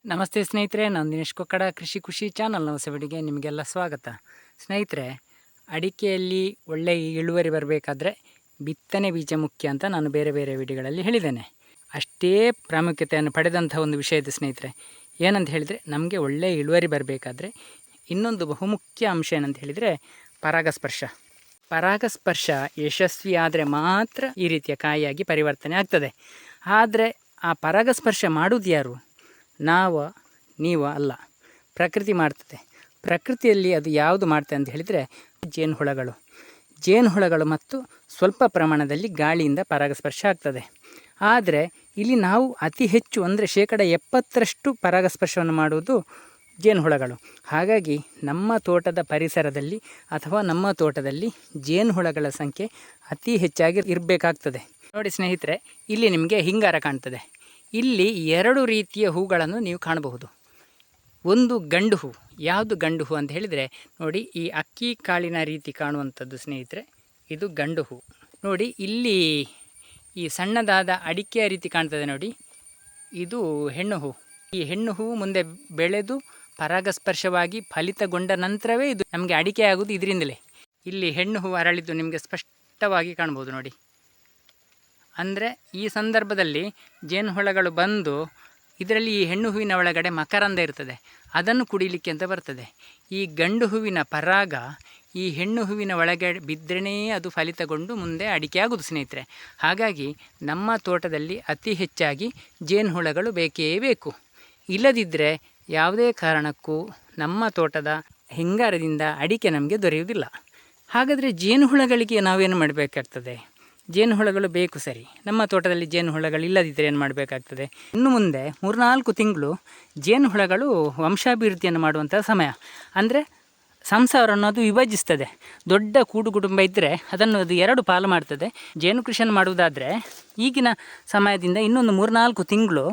ನಮಸ್ತೆ ಸ್ನೇಹಿತರೆ, ನಾನು ದಿನೇಶ್ ಕೊಕ್ಕಡ ಕೃಷಿ ಖುಷಿ ಚಾನಲ್ನ ಹೊಸಬಡಿಗೆ ನಿಮಗೆಲ್ಲ ಸ್ವಾಗತ. ಸ್ನೇಹಿತರೆ, ಅಡಿಕೆಯಲ್ಲಿ ಒಳ್ಳೆಯ ಇಳುವರಿ ಬರಬೇಕಾದ್ರೆ ಬಿತ್ತನೆ ಬೀಜ ಮುಖ್ಯ ಅಂತ ನಾನು ಬೇರೆ ಬೇರೆ ವಿಡಿಯೋಗಳಲ್ಲಿ ಹೇಳಿದ್ದೇನೆ. ಅಷ್ಟೇ ಪ್ರಾಮುಖ್ಯತೆಯನ್ನು ಪಡೆದಂಥ ಒಂದು ವಿಷಯ ಇದೆ ಸ್ನೇಹಿತರೆ. ಏನಂತ ಹೇಳಿದರೆ, ನಮಗೆ ಒಳ್ಳೆಯ ಇಳುವರಿ ಬರಬೇಕಾದ್ರೆ ಇನ್ನೊಂದು ಬಹುಮುಖ್ಯ ಅಂಶ ಏನಂತ ಹೇಳಿದರೆ ಪರಾಗಸ್ಪರ್ಶ. ಪರಾಗಸ್ಪರ್ಶ ಯಶಸ್ವಿ ಆದರೆ ಮಾತ್ರ ಈ ರೀತಿಯ ಕಾಯಿಯಾಗಿ ಪರಿವರ್ತನೆ ಆಗ್ತದೆ. ಆದರೆ ಆ ಪರಾಗಸ್ಪರ್ಶ ಮಾಡೋದು ಯಾರು? ನೀವು ಅಲ್ಲ, ಪ್ರಕೃತಿ ಮಾಡ್ತದೆ. ಪ್ರಕೃತಿಯಲ್ಲಿ ಅದು ಯಾವುದು ಮಾಡ್ತದೆ ಅಂತ ಹೇಳಿದರೆ ಜೇನುಹುಳಗಳು ಮತ್ತು ಸ್ವಲ್ಪ ಪ್ರಮಾಣದಲ್ಲಿ ಗಾಳಿಯಿಂದ ಪರಾಗಸ್ಪರ್ಶ ಆಗ್ತದೆ. ಆದರೆ ಇಲ್ಲಿ ನಾವು ಅತಿ ಹೆಚ್ಚು ಅಂದರೆ 70% ಪರಾಗಸ್ಪರ್ಶವನ್ನು ಮಾಡುವುದು ಜೇನುಹುಳಗಳು. ಹಾಗಾಗಿ ನಮ್ಮ ತೋಟದ ಪರಿಸರದಲ್ಲಿ ಅಥವಾ ನಮ್ಮ ತೋಟದಲ್ಲಿ ಜೇನುಹುಳಗಳ ಸಂಖ್ಯೆ ಅತಿ ಹೆಚ್ಚಾಗಿ ಇರಬೇಕಾಗ್ತದೆ. ನೋಡಿ ಸ್ನೇಹಿತರೆ, ಇಲ್ಲಿ ನಿಮಗೆ ಹಿಂಗಾರ ಕಾಣ್ತದೆ. ಇಲ್ಲಿ 2 ರೀತಿಯ ಹೂಗಳನ್ನು ನೀವು ಕಾಣಬಹುದು. ಒಂದು ಗಂಡು ಹೂ. ಯಾವುದು ಗಂಡು ಹೂ ಅಂತ ಹೇಳಿದರೆ, ನೋಡಿ ಈ ಅಕ್ಕಿ ಕಾಳಿನ ರೀತಿ ಕಾಣುವಂಥದ್ದು ಸ್ನೇಹಿತರೆ, ಇದು ಗಂಡು ಹೂ. ನೋಡಿ ಇಲ್ಲಿ ಈ ಸಣ್ಣದಾದ ಅಡಿಕೆಯ ರೀತಿ ಕಾಣ್ತದೆ ನೋಡಿ, ಇದು ಹೆಣ್ಣು ಹೂ. ಈ ಹೆಣ್ಣು ಹೂ ಮುಂದೆ ಬೆಳೆದು ಪರಾಗಸ್ಪರ್ಶವಾಗಿ ಫಲಿತಗೊಂಡ ನಂತರವೇ ಇದು ನಮಗೆ ಅಡಿಕೆ ಆಗೋದು ಇದರಿಂದಲೇ. ಇಲ್ಲಿ ಹೆಣ್ಣು ಹೂ ಅರಳಿದ್ದು ನಿಮಗೆ ಸ್ಪಷ್ಟವಾಗಿ ಕಾಣ್ಬೋದು ನೋಡಿ. ಅಂದರೆ ಈ ಸಂದರ್ಭದಲ್ಲಿ ಜೇನುಹುಳಗಳು ಬಂದು ಇದರಲ್ಲಿ ಈ ಹೆಣ್ಣು ಹೂವಿನ ಒಳಗಡೆ ಮಕರಂದ ಇರ್ತದೆ, ಅದನ್ನು ಕುಡಿಲಿಕ್ಕೆ ಅಂತ ಬರ್ತದೆ. ಈ ಗಂಡು ಹೂವಿನ ಪರಾಗ ಈ ಹೆಣ್ಣು ಹೂವಿನ ಒಳಗಡೆ ಬಿದ್ದರೇ ಅದು ಫಲಿತಗೊಂಡು ಮುಂದೆ ಅಡಿಕೆ ಆಗೋದು ಸ್ನೇಹಿತರೆ. ಹಾಗಾಗಿ ನಮ್ಮ ತೋಟದಲ್ಲಿ ಅತಿ ಹೆಚ್ಚಾಗಿ ಜೇನುಹುಳಗಳು ಬೇಕೇ ಬೇಕು. ಇಲ್ಲದಿದ್ದರೆ ಯಾವುದೇ ಕಾರಣಕ್ಕೂ ನಮ್ಮ ತೋಟದ ಹಿಂಗಾರದಿಂದ ಅಡಿಕೆ ನಮಗೆ ದೊರೆಯುವುದಿಲ್ಲ. ಹಾಗಾದರೆ ಜೇನುಹುಳಗಳಿಗೆ ನಾವೇನು ಮಾಡಬೇಕಾಗ್ತದೆ? ಜೇನುಹುಳಗಳು ಬೇಕು ಸರಿ, ನಮ್ಮ ತೋಟದಲ್ಲಿ ಜೇನುಹುಳಗಳು ಇಲ್ಲದಿದ್ದರೆ ಏನು ಮಾಡಬೇಕಾಗ್ತದೆ? ಇನ್ನು ಮುಂದೆ 3-4 ತಿಂಗಳು ಜೇನುಹುಳಗಳು ವಂಶಾಭಿವೃದ್ಧಿಯನ್ನು ಮಾಡುವಂಥ ಸಮಯ. ಅಂದರೆ ಸಂಸಾರವನ್ನು ಅದು ವಿಭಜಿಸ್ತದೆ. ದೊಡ್ಡ ಕೂಡು ಕುಟುಂಬ ಇದ್ದರೆ ಅದನ್ನು ಅದು 2 ಪಾಲು ಮಾಡ್ತದೆ. ಜೇನು ಕೃಷಿಯನ್ನು ಮಾಡುವುದಾದರೆ ಈಗಿನ ಸಮಯದಿಂದ ಇನ್ನೊಂದು 3-4 ತಿಂಗಳು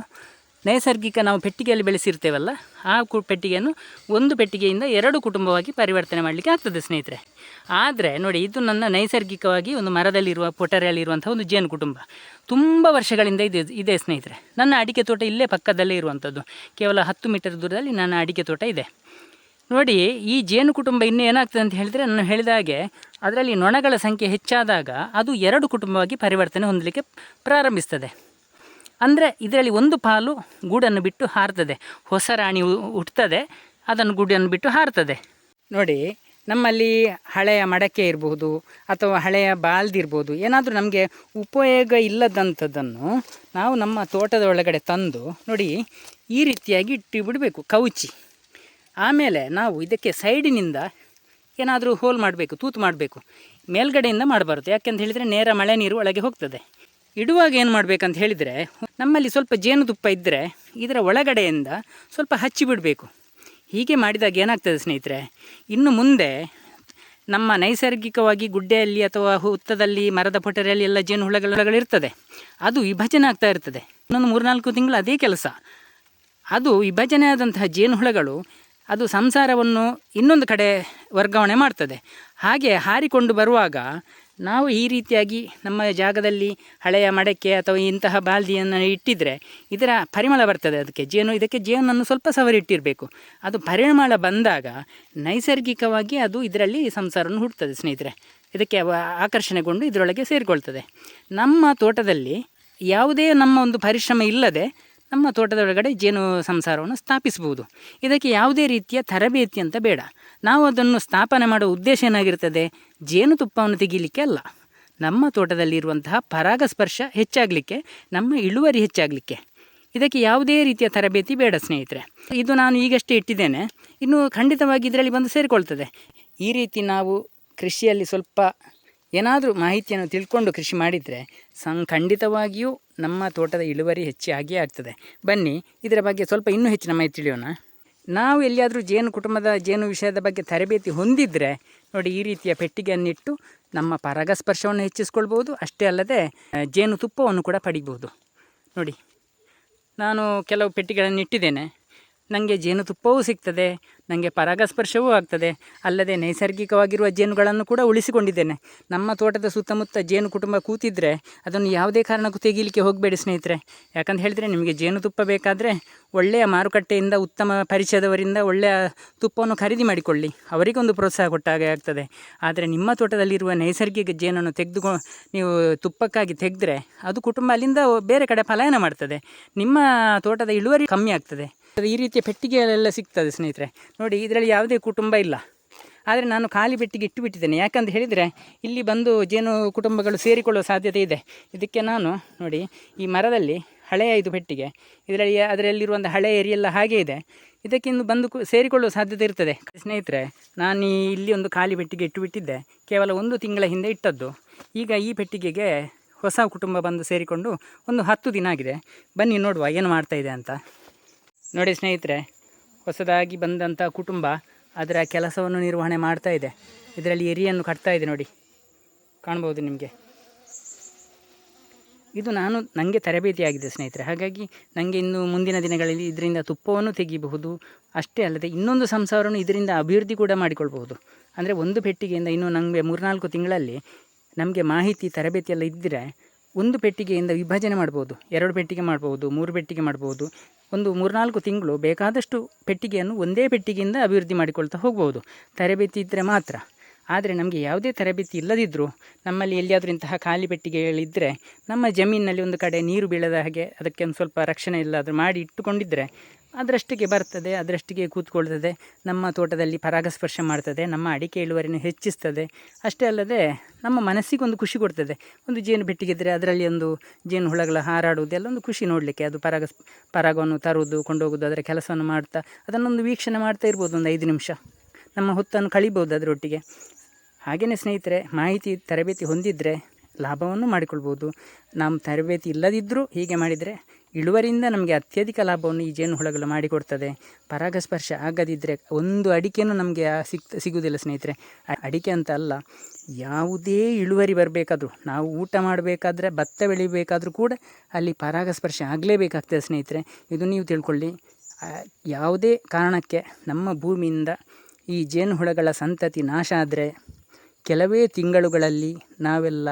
ನೈಸರ್ಗಿಕ ನಾವು ಪೆಟ್ಟಿಗೆಯಲ್ಲಿ ಬೆಳೆಸಿರ್ತೇವಲ್ಲ, ಆ ಪೆಟ್ಟಿಗೆಯನ್ನು ಒಂದು ಪೆಟ್ಟಿಗೆಯಿಂದ 2 ಕುಟುಂಬವಾಗಿ ಪರಿವರ್ತನೆ ಮಾಡಲಿಕ್ಕೆ ಆಗ್ತದೆ ಸ್ನೇಹಿತರೆ. ಆದರೆ ನೋಡಿ, ಇದು ನನ್ನ ನೈಸರ್ಗಿಕವಾಗಿ ಒಂದು ಮರದಲ್ಲಿರುವ ಪೊಟರೆಯಲ್ಲಿರುವಂಥ ಒಂದು ಜೇನು ಕುಟುಂಬ. ತುಂಬ ವರ್ಷಗಳಿಂದ ಇದೆ ಸ್ನೇಹಿತರೆ. ನನ್ನ ಅಡಿಕೆ ತೋಟ ಇಲ್ಲೇ ಪಕ್ಕದಲ್ಲೇ ಇರುವಂಥದ್ದು. ಕೇವಲ 10 ಮೀಟರ್ ದೂರದಲ್ಲಿ ನನ್ನ ಅಡಿಕೆ ತೋಟ ಇದೆ. ನೋಡಿ, ಈ ಜೇನು ಕುಟುಂಬ ಇನ್ನೂ ಏನಾಗ್ತದೆ ಅಂತ ಹೇಳಿದರೆ, ನಾನು ಹೇಳಿದ ಹಾಗೆ ಅದರಲ್ಲಿ ನೊಣಗಳ ಸಂಖ್ಯೆ ಹೆಚ್ಚಾದಾಗ ಅದು 2 ಕುಟುಂಬವಾಗಿ ಪರಿವರ್ತನೆ ಹೊಂದಲಿಕ್ಕೆ ಪ್ರಾರಂಭಿಸ್ತದೆ. ಅಂದರೆ ಇದರಲ್ಲಿ ಒಂದು ಪಾಲು ಗೂಡನ್ನು ಬಿಟ್ಟು ಹಾರ್ತದೆ. ಹೊಸ ರಾಣಿ ಹುಟ್ಟುತ್ತದೆ, ಅದನ್ನು ಗೂಡನ್ನು ಬಿಟ್ಟು ಹಾರ್ತದೆ. ನೋಡಿ, ನಮ್ಮಲ್ಲಿ ಹಳೆಯ ಮಡಕೆ ಇರಬಹುದು ಅಥವಾ ಹಳೆಯ ಬಾಲ್ದಿ ಇರ್ಬೋದು, ಏನಾದರೂ ನಮಗೆ ಉಪಯೋಗ ಇಲ್ಲದಂಥದ್ದನ್ನು ನಾವು ನಮ್ಮ ತೋಟದ ಒಳಗಡೆ ತಂದು ನೋಡಿ ಈ ರೀತಿಯಾಗಿ ಇಟ್ಟು ಬಿಡಬೇಕು, ಕವುಚಿ. ಆಮೇಲೆ ನಾವು ಇದಕ್ಕೆ ಸೈಡಿನಿಂದ ಏನಾದರೂ ಹೋಲ್ ಮಾಡಬೇಕು, ತೂತು ಮಾಡಬೇಕು. ಮೇಲ್ಗಡೆಯಿಂದ ಮಾಡಬಾರ್ದು, ಯಾಕೆಂತ ಹೇಳಿದರೆ ನೇರ ಮಳೆ ನೀರು ಒಳಗೆ ಹೋಗ್ತದೆ. ಇಡುವಾಗ ಏನು ಮಾಡಬೇಕಂತ ಹೇಳಿದರೆ, ನಮ್ಮಲ್ಲಿ ಸ್ವಲ್ಪ ಜೇನುತುಪ್ಪ ಇದ್ದರೆ ಇದರ ಒಳಗಡೆಯಿಂದ ಸ್ವಲ್ಪ ಹಚ್ಚಿ ಬಿಡಬೇಕು. ಹೀಗೆ ಮಾಡಿದಾಗ ಏನಾಗ್ತದೆ ಸ್ನೇಹಿತರೆ, ಇನ್ನು ಮುಂದೆ ನಮ್ಮ ನೈಸರ್ಗಿಕವಾಗಿ ಗುಡ್ಡೆಯಲ್ಲಿ ಅಥವಾ ಹುತ್ತದಲ್ಲಿ ಮರದ ಪೊಟರೆಯಲ್ಲಿ ಎಲ್ಲ ಜೇನುಹುಳಗಳಿರ್ತದೆ, ಅದು ವಿಭಜನೆ ಆಗ್ತಾ ಇರ್ತದೆ. ಇನ್ನೊಂದು 3-4 ತಿಂಗಳು ಅದೇ ಕೆಲಸ. ಅದು ವಿಭಜನೆ ಆದಂತಹ ಜೇನುಹುಳಗಳು ಅದು ಸಂಸಾರವನ್ನು ಇನ್ನೊಂದು ಕಡೆ ವರ್ಗಾವಣೆ ಮಾಡ್ತದೆ. ಹಾಗೆ ಹಾರಿಕೊಂಡು ಬರುವಾಗ ನಾವು ಈ ರೀತಿಯಾಗಿ ನಮ್ಮ ಜಾಗದಲ್ಲಿ ಹಳೆಯ ಮಡಕೆ ಅಥವಾ ಇಂತಹ ಬಾಲ್ದಿಯನ್ನು ಇಟ್ಟಿದ್ದರೆ ಇದರ ಪರಿಮಳ ಬರ್ತದೆ. ಇದಕ್ಕೆ ಜೇನನ್ನು ಸ್ವಲ್ಪ ಸವರಿಟ್ಟಿರಬೇಕು. ಅದು ಪರಿಮಳ ಬಂದಾಗ ನೈಸರ್ಗಿಕವಾಗಿ ಅದು ಇದರಲ್ಲಿ ಸಂಸಾರವನ್ನು ಹುಡ್ತದೆ ಸ್ನೇಹಿತರೆ. ಇದಕ್ಕೆ ಆಕರ್ಷಣೆಗೊಂಡು ಇದರೊಳಗೆ ಸೇರಿಕೊಳ್ತದೆ. ನಮ್ಮ ತೋಟದಲ್ಲಿ ಯಾವುದೇ ನಮ್ಮ ಒಂದು ಪರಿಶ್ರಮ ಇಲ್ಲದೆ ನಮ್ಮ ತೋಟದ ಒಳಗಡೆ ಜೇನು ಸಂಸಾರವನ್ನು ಸ್ಥಾಪಿಸ್ಬೋದು. ಇದಕ್ಕೆ ಯಾವುದೇ ರೀತಿಯ ತರಬೇತಿ ಅಂತ ಬೇಡ. ನಾವು ಅದನ್ನು ಸ್ಥಾಪನೆ ಮಾಡುವ ಉದ್ದೇಶ ಏನಾಗಿರ್ತದೆ? ಜೇನುತುಪ್ಪವನ್ನು ತೆಗೀಲಿಕ್ಕೆ ಅಲ್ಲ, ನಮ್ಮ ತೋಟದಲ್ಲಿರುವಂತಹ ಪರಾಗಸ್ಪರ್ಶ ಹೆಚ್ಚಾಗಲಿಕ್ಕೆ, ನಮ್ಮ ಇಳುವರಿ ಹೆಚ್ಚಾಗಲಿಕ್ಕೆ. ಇದಕ್ಕೆ ಯಾವುದೇ ರೀತಿಯ ತರಬೇತಿ ಬೇಡ ಸ್ನೇಹಿತರೆ. ಇದು ನಾನು ಈಗಷ್ಟೇ ಇಟ್ಟಿದ್ದೇನೆ, ಇನ್ನು ಖಂಡಿತವಾಗಿ ಇದರಲ್ಲಿ ಬಂದು ಸೇರಿಕೊಳ್ತದೆ. ಈ ರೀತಿ ನಾವು ಕೃಷಿಯಲ್ಲಿ ಸ್ವಲ್ಪ ಏನಾದರೂ ಮಾಹಿತಿಯನ್ನು ತಿಳ್ಕೊಂಡು ಕೃಷಿ ಮಾಡಿದರೆ ಖಂಡಿತವಾಗಿಯೂ ನಮ್ಮ ತೋಟದ ಇಳುವರಿ ಹೆಚ್ಚಾಗಿಯೇ ಆಗ್ತದೆ. ಬನ್ನಿ ಇದರ ಬಗ್ಗೆ ಸ್ವಲ್ಪ ಇನ್ನೂ ಹೆಚ್ಚಿನ ಮಾಹಿತಿ ತಿಳಿಯೋಣ. ನಾವು ಎಲ್ಲಿಯಾದರೂ ಜೇನು ಕುಟುಂಬದ ಜೇನು ವಿಷಯದ ಬಗ್ಗೆ ತರಬೇತಿ ಹೊಂದಿದರೆ ನೋಡಿ, ಈ ರೀತಿಯ ಪೆಟ್ಟಿಗೆಯನ್ನಿಟ್ಟು ನಮ್ಮ ಪರಾಗಸ್ಪರ್ಶವನ್ನು ಹೆಚ್ಚಿಸ್ಕೊಳ್ಬೋದು. ಅಷ್ಟೇ ಅಲ್ಲದೆ ಜೇನುತುಪ್ಪವನ್ನು ಕೂಡ ಪಡಿಬೋದು. ನೋಡಿ, ನಾನು ಕೆಲವು ಪೆಟ್ಟಿಗೆಗಳನ್ನು ಇಟ್ಟಿದ್ದೇನೆ. ನನಗೆ ಜೇನುತುಪ್ಪವೂ ಸಿಗ್ತದೆ, ನನಗೆ ಪರಾಗಸ್ಪರ್ಶವೂ ಆಗ್ತದೆ. ಅಲ್ಲದೆ ನೈಸರ್ಗಿಕವಾಗಿರುವ ಜೇನುಗಳನ್ನು ಕೂಡ ಉಳಿಸಿಕೊಂಡಿದ್ದೇನೆ. ನಮ್ಮ ತೋಟದ ಸುತ್ತಮುತ್ತ ಜೇನು ಕುಟುಂಬ ಕೂತಿದ್ದರೆ ಅದನ್ನು ಯಾವುದೇ ಕಾರಣಕ್ಕೂ ತೆಗೀಲಿಕ್ಕೆ ಹೋಗಬೇಡಿ ಸ್ನೇಹಿತರೆ. ಯಾಕಂತ ಹೇಳಿದರೆ ನಿಮಗೆ ಜೇನುತುಪ್ಪ ಬೇಕಾದರೆ ಒಳ್ಳೆಯ ಮಾರುಕಟ್ಟೆಯಿಂದ ಉತ್ತಮ ಪರಿಚಯದವರಿಂದ ಒಳ್ಳೆಯ ತುಪ್ಪವನ್ನು ಖರೀದಿ ಮಾಡಿಕೊಳ್ಳಿ, ಅವರಿಗೊಂದು ಪ್ರೋತ್ಸಾಹ ಕೊಟ್ಟಾಗೆ ಆಗ್ತದೆ. ಆದರೆ ನಿಮ್ಮ ತೋಟದಲ್ಲಿರುವ ನೈಸರ್ಗಿಕ ಜೇನನ್ನು ನೀವು ತುಪ್ಪಕ್ಕಾಗಿ ತೆಗೆದ್ರೆ ಅದು ಕುಟುಂಬ ಅಲ್ಲಿಂದ ಬೇರೆ ಕಡೆ ಪಲಾಯನ ಮಾಡ್ತದೆ, ನಿಮ್ಮ ತೋಟದ ಇಳುವರಿ ಕಮ್ಮಿ ಆಗ್ತದೆ. ಈ ರೀತಿಯ ಪೆಟ್ಟಿಗೆಯಲ್ಲೆಲ್ಲ ಸಿಗ್ತದೆ ಸ್ನೇಹಿತರೆ. ನೋಡಿ, ಇದರಲ್ಲಿ ಯಾವುದೇ ಕುಟುಂಬ ಇಲ್ಲ, ಆದರೆ ನಾನು ಖಾಲಿ ಪೆಟ್ಟಿಗೆ ಇಟ್ಟುಬಿಟ್ಟಿದ್ದೇನೆ. ಯಾಕಂತ ಹೇಳಿದರೆ ಇಲ್ಲಿ ಬಂದು ಜೇನು ಕುಟುಂಬಗಳು ಸೇರಿಕೊಳ್ಳುವ ಸಾಧ್ಯತೆ ಇದೆ. ಇದಕ್ಕೆ ನಾನು ನೋಡಿ, ಈ ಮರದಲ್ಲಿ ಹಳೆಯ ಇದು ಪೆಟ್ಟಿಗೆ, ಅದರಲ್ಲಿರುವಂಥ ಹಳೆಯ ಏರಿಯೆಲ್ಲ ಹಾಗೇ ಇದೆ, ಇದಕ್ಕಿಂದು ಬಂದು ಸೇರಿಕೊಳ್ಳುವ ಸಾಧ್ಯತೆ ಇರ್ತದೆ. ಸ್ನೇಹಿತರೆ, ನಾನು ಇಲ್ಲಿ ಒಂದು ಖಾಲಿ ಪೆಟ್ಟಿಗೆ ಇಟ್ಟುಬಿಟ್ಟಿದ್ದೆ, ಕೇವಲ 1 ತಿಂಗಳ ಹಿಂದೆ ಇಟ್ಟದ್ದು. ಈಗ ಈ ಪೆಟ್ಟಿಗೆಗೆ ಹೊಸ ಕುಟುಂಬ ಬಂದು ಸೇರಿಕೊಂಡು ಒಂದು 10 ದಿನ ಆಗಿದೆ. ಬನ್ನಿ ನೋಡುವ ಏನು ಮಾಡ್ತಾಯಿದೆ ಅಂತ. ನೋಡಿ ಸ್ನೇಹಿತರೆ, ಹೊಸದಾಗಿ ಬಂದಂಥ ಕುಟುಂಬ ಅದರ ಕೆಲಸವನ್ನು ನಿರ್ವಹಣೆ ಮಾಡ್ತಾ ಇದೆ. ಇದರಲ್ಲಿ ಎರಿಯನ್ನು ಕಟ್ತಾ ಇದೆ, ನೋಡಿ ಕಾಣ್ಬೋದು ನಿಮಗೆ. ಇದು ನನಗೆ ತರಬೇತಿಯಾಗಿದೆ ಸ್ನೇಹಿತರೆ. ಹಾಗಾಗಿ ನನಗೆ ಇನ್ನು ಮುಂದಿನ ದಿನಗಳಲ್ಲಿ ಇದರಿಂದ ತುಪ್ಪವನ್ನು ತೆಗಿಬಹುದು. ಅಷ್ಟೇ ಅಲ್ಲದೆ ಇನ್ನೊಂದು ಸಂಸಾರವನ್ನು ಇದರಿಂದ ಅಭಿವೃದ್ಧಿ ಕೂಡ ಮಾಡಿಕೊಳ್ಬಹುದು. ಅಂದರೆ ಒಂದು ಪೆಟ್ಟಿಗೆಯಿಂದ ಇನ್ನು ನಮಗೆ 3-4 ತಿಂಗಳಲ್ಲಿ ನಮಗೆ ಮಾಹಿತಿ ತರಬೇತಿಯೆಲ್ಲ ಇದ್ದರೆ ಒಂದು ಪೆಟ್ಟಿಗೆಯಿಂದ ವಿಭಜನೆ ಮಾಡ್ಬೋದು, 2 ಪೆಟ್ಟಿಗೆ ಮಾಡ್ಬೋದು, 3 ಪೆಟ್ಟಿಗೆ ಮಾಡ್ಬೋದು. ಒಂದು 3-4 ತಿಂಗಳು ಬೇಕಾದಷ್ಟು ಪೆಟ್ಟಿಗೆಯನ್ನು ಒಂದೇ ಪೆಟ್ಟಿಗೆಯಿಂದ ಅಭಿವೃದ್ಧಿ ಮಾಡಿಕೊಳ್ತಾ ಹೋಗ್ಬೋದು, ತರಬೇತಿ ಇದ್ದರೆ ಮಾತ್ರ. ಆದರೆ ನಮಗೆ ಯಾವುದೇ ತರಬೇತಿ ಇಲ್ಲದಿದ್ದರೂ ನಮ್ಮಲ್ಲಿ ಎಲ್ಲಿಯಾದರೂ ಇಂತಹ ಖಾಲಿ ಪೆಟ್ಟಿಗೆಗಳಿದ್ದರೆ ನಮ್ಮ ಜಮೀನಿನಲ್ಲಿ ಒಂದು ಕಡೆ ನೀರು ಬೀಳದ ಹಾಗೆ ಅದಕ್ಕೆ ಒಂದು ಸ್ವಲ್ಪ ರಕ್ಷಣೆ ಇಲ್ಲಾದರೂ ಮಾಡಿ ಇಟ್ಟುಕೊಂಡಿದ್ದರೆ ಅದರಷ್ಟಿಗೆ ಬರ್ತದೆ, ಅದರಷ್ಟಿಗೆ ಕೂತ್ಕೊಳ್ತದೆ, ನಮ್ಮ ತೋಟದಲ್ಲಿ ಪರಾಗಸ್ಪರ್ಶ ಮಾಡ್ತದೆ, ನಮ್ಮ ಅಡಿಕೆ ಇಳುವರಿನ ಹೆಚ್ಚಿಸ್ತದೆ. ಅಷ್ಟೇ ಅಲ್ಲದೆ ನಮ್ಮ ಮನಸ್ಸಿಗೊಂದು ಖುಷಿ ಕೊಡ್ತದೆ. ಒಂದು ಜೇನು ಪೆಟ್ಟಿಗಿದ್ದರೆ ಅದರಲ್ಲಿ ಒಂದು ಜೇನು ಹುಳಗಳ ಹಾರಾಡುವುದೆಲ್ಲ ಒಂದು ಖುಷಿ ನೋಡಲಿಕ್ಕೆ. ಅದು ಪರಾಗವನ್ನು ತರುವುದು, ಕೊಂಡೋಗೋದು, ಅದರ ಕೆಲಸವನ್ನು ಮಾಡ್ತಾ ಅದನ್ನೊಂದು ವೀಕ್ಷಣೆ ಮಾಡ್ತಾ ಇರ್ಬೋದು, ಒಂದು 5 ನಿಮಿಷ ನಮ್ಮ ಹೊತ್ತನ್ನು ಕಳಿಬೋದು ಅದರೊಟ್ಟಿಗೆ. ಹಾಗೆಯೇ ಸ್ನೇಹಿತರೆ, ಮಾಹಿತಿ ತರಬೇತಿ ಹೊಂದಿದರೆ ಲಾಭವನ್ನು ಮಾಡಿಕೊಳ್ಬೋದು. ನಮ್ಮ ತರಬೇತಿ ಇಲ್ಲದಿದ್ದರೂ ಹೀಗೆ ಮಾಡಿದರೆ ಇಳುವರಿಯಿಂದ ನಮಗೆ ಅತ್ಯಧಿಕ ಲಾಭವನ್ನು ಈ ಜೇನು ಹುಳಗಳು ಮಾಡಿಕೊಡ್ತದೆ. ಪರಾಗಸ್ಪರ್ಶ ಆಗದಿದ್ದರೆ ಒಂದು ಅಡಿಕೆನೂ ನಮಗೆ ಸಿಗುವುದಿಲ್ಲ ಸ್ನೇಹಿತರೆ. ಅಡಿಕೆ ಅಂತ ಅಲ್ಲ, ಯಾವುದೇ ಇಳುವರಿ ಬರಬೇಕಾದ್ರೂ, ನಾವು ಊಟ ಮಾಡಬೇಕಾದ್ರೆ, ಭತ್ತ ಬೆಳಿಬೇಕಾದ್ರೂ ಕೂಡ ಅಲ್ಲಿ ಪರಾಗಸ್ಪರ್ಶ ಆಗಲೇಬೇಕಾಗ್ತದೆ ಸ್ನೇಹಿತರೆ. ಇದು ನೀವು ತಿಳ್ಕೊಳ್ಳಿ. ಯಾವುದೇ ಕಾರಣಕ್ಕೆ ನಮ್ಮ ಭೂಮಿಯಿಂದ ಈ ಜೇನು ಹುಳಗಳ ಸಂತತಿ ನಾಶ ಆದರೆ ಕೆಲವೇ ತಿಂಗಳುಗಳಲ್ಲಿ ನಾವೆಲ್ಲ,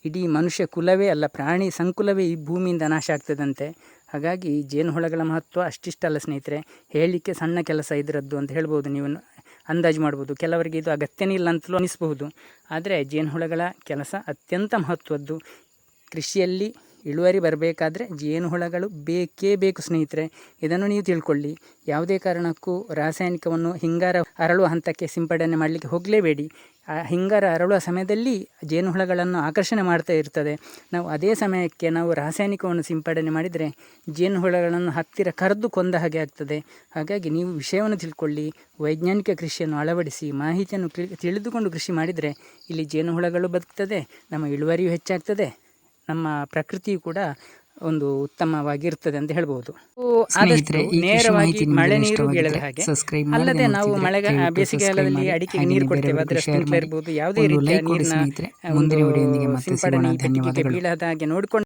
ಇಡೀ ಮನುಷ್ಯ ಕುಲವೇ ಅಲ್ಲ, ಪ್ರಾಣಿ ಸಂಕುಲವೇ ಈ ಭೂಮಿಯಿಂದ ನಾಶ ಆಗ್ತದಂತೆ. ಹಾಗಾಗಿ ಜೇನುಹುಳಗಳ ಮಹತ್ವ ಅಷ್ಟಿಷ್ಟಲ್ಲ ಸ್ನೇಹಿತರೆ. ಹೇಳಲಿಕ್ಕೆ ಸಣ್ಣ ಕೆಲಸ ಇದರದ್ದು ಅಂತ ಹೇಳ್ಬೋದು, ನೀವು ಅಂದಾಜು ಮಾಡ್ಬೋದು. ಕೆಲವರಿಗೆ ಇದು ಅಗತ್ಯನೇ ಇಲ್ಲ ಅಂತಲೂ ಅನಿಸ್ಬಹುದು. ಆದರೆ ಜೇನುಹುಳಗಳ ಕೆಲಸ ಅತ್ಯಂತ ಮಹತ್ವದ್ದು. ಕೃಷಿಯಲ್ಲಿ ಇಳುವರಿ ಬರಬೇಕಾದ್ರೆ ಜೇನುಹುಳಗಳು ಬೇಕೇ ಬೇಕು ಸ್ನೇಹಿತರೆ. ಇದನ್ನು ನೀವು ತಿಳ್ಕೊಳ್ಳಿ. ಯಾವುದೇ ಕಾರಣಕ್ಕೂ ರಾಸಾಯನಿಕವನ್ನು ಹಿಂಗಾರ ಅರಳುವ ಹಂತಕ್ಕೆ ಸಿಂಪಡಣೆ ಮಾಡಲಿಕ್ಕೆ ಹೋಗಲೇಬೇಡಿ. ಹಿಂಗಾರ ಅರಳುವ ಸಮಯದಲ್ಲಿ ಜೇನುಹುಳಗಳನ್ನು ಆಕರ್ಷಣೆ ಮಾಡ್ತಾ ಇರ್ತದೆ. ನಾವು ಅದೇ ಸಮಯಕ್ಕೆ ನಾವು ರಾಸಾಯನಿಕವನ್ನು ಸಿಂಪಡಣೆ ಮಾಡಿದರೆ ಜೇನುಹುಳಗಳನ್ನು ಹತ್ತಿರ ಕರೆದು ಕೊಂದ ಹಾಗೆ ಆಗ್ತದೆ. ಹಾಗಾಗಿ ನೀವು ವಿಷಯವನ್ನು ತಿಳ್ಕೊಳ್ಳಿ, ವೈಜ್ಞಾನಿಕ ಕೃಷಿಯನ್ನು ಅಳವಡಿಸಿ, ಮಾಹಿತಿಯನ್ನು ತಿಳಿದುಕೊಂಡು ಕೃಷಿ ಮಾಡಿದರೆ ಇಲ್ಲಿ ಜೇನುಹುಳಗಳು ಬದುಕ್ತದೆ, ನಮ್ಮ ಇಳುವರಿಯೂ ಹೆಚ್ಚಾಗ್ತದೆ, ನಮ್ಮ ಪ್ರಕೃತಿಯು ಕೂಡ ಒಂದು ಉತ್ತಮವಾಗಿರ್ತದೆ ಅಂತ ಹೇಳ್ಬೋದು. ಆದಷ್ಟು ನೇರವಾಗಿ ಮಳೆ ನೀರು ಬೀಳದ ಹಾಗೆ, ಅಲ್ಲದೆ ನಾವು ಬೇಸಿಗೆಗಾಲದಲ್ಲಿ ಅಡಿಕೆಗೆ ನೀರು ಕೊಡ್ತೇವೆ, ಅದರ ಸ್ಪ್ರಿಂಕ್ಲರ್ ಇರ್ಬೋದು, ಯಾವುದೇ ರೀತಿಯ ನೀರಿನ ಒಂದು ಸಿಂಪಡಣೆ ಬೀಳದ ಹಾಗೆ ನೋಡಿಕೊಂಡು